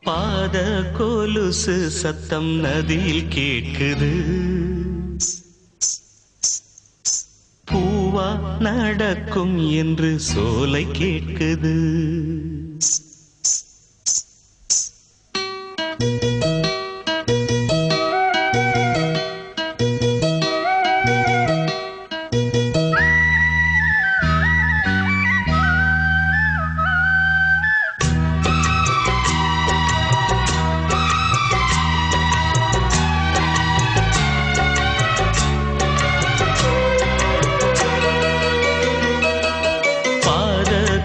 பாத கொலுசு சத்தம் நதியில் கேட்குது. பூவா நடக்கும் என்று சோலை கேட்குது.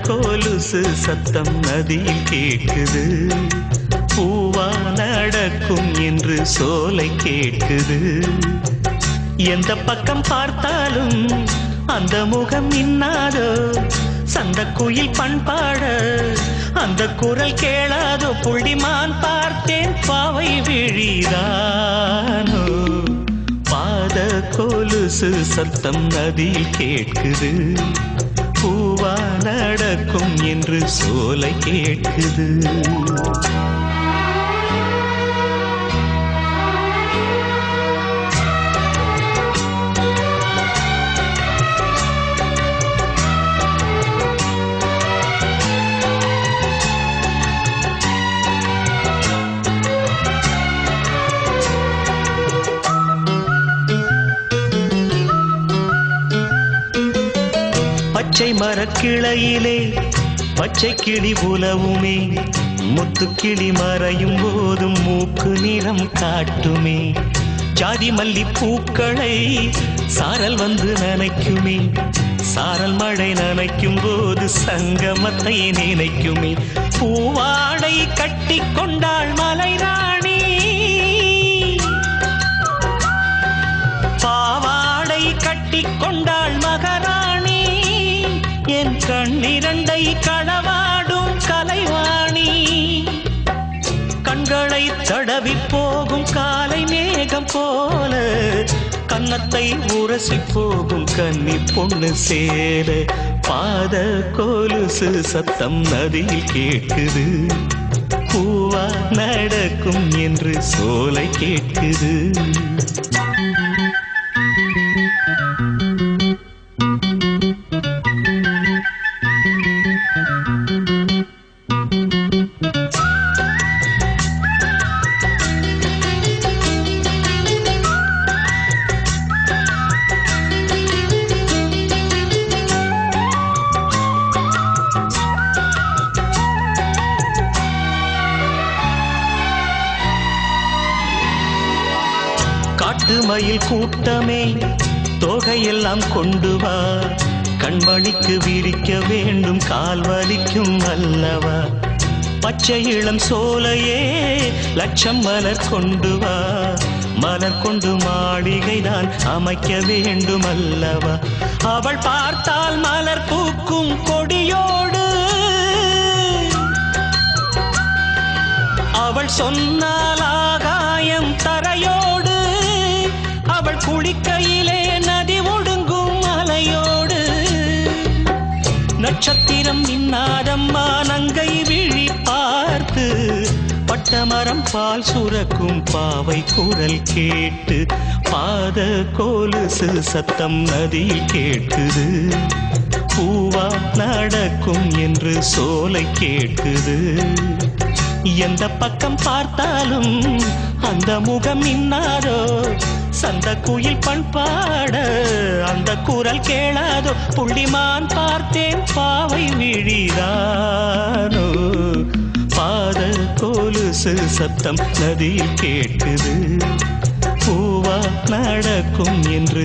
கொலுசு சத்தம் நதியில் கேட்குது. பூவா நடக்கும் என்று சோலை கேட்குது. எந்த பக்கம் பார்த்தாலும் அந்த முகம் இன்னாதோ, சந்தக்குயில் பண்பாட அந்த குரல் கேளாதோ. புள்ளிமான் பார்த்தேன் பாவை விழிதானோ. பாத கொலுசு சத்தம் நதியில் கேட்குது. பூவா நடக்கும் என்று சோலை கேட்குது. பச்சை மரக்கிளையிலே பச்சை கிளி உலவுமே. முத்துக்கிளி மறையும் போதும் மூக்கு நிறம் காட்டுமே. ஜாதி மல்லி பூக்களை சாரல் வந்து நனைக்குமே. சாரல் மழை நனைக்கும் போது சங்கமத்தை நினைக்குமே. பூவாடை கட்டி கொண்டாள் மலை ராணி. பாவாடை கட்டி கொண்டாள் மகாராணி. என் கண்ணிரண்டை களவாடும் கலைவாணி. கண்களை தடவி போகும் காலை மேகம் போல கன்னத்தை உரசி போகும் கன்னி பொண்ணு சேர. பாத கொலுசு சத்தம் நதியில் கேட்குது. பூவா நடக்கும் என்று சோலை கேட்குது. காட்டு மயில் கூட்டமே தோகையெல்லாம் கொண்டு வா. கண்வழிக்கு விரிக்க வேண்டும் கால் வலிக்கும் அல்லவா. பச்சை இளம் சோலையே லட்சம் மலர் கொண்டு வா. மலர் கொண்டு மாளிகைதான் அமைக்க வேண்டும் அல்லவா. அவள் பார்த்தால் மலர் பூக்கும் கொடியோடு. அவள் சொன்னால் ஆகாயம் தரையோடு. அவள் குளிக்கையிலே நதி ஒடுங்கும் அலையோடு. நட்சத்திரம் நின்னாதம்மா நங்கை விழி பார்த்து. பட்டமரம் பால் சுரக்கும் பாவை குரல் கேட்டு. பாத கொலுசு சத்தம் நதியில் கேட்குது. பூவா நடக்கும் என்று சோலை கேட்குது. எந்த பக்கம் பார்த்தாலும் அந்த முகம் இன்னாதோ, சந்த குயில் பண்பாட அந்த குரல் கேளாதோ. புள்ளிமான் பார்த்தேன் பாவை விழிதானோ. பாத கொலுசு சத்தம் நதியில் கேட்குது. பூவா நடக்கும் என்று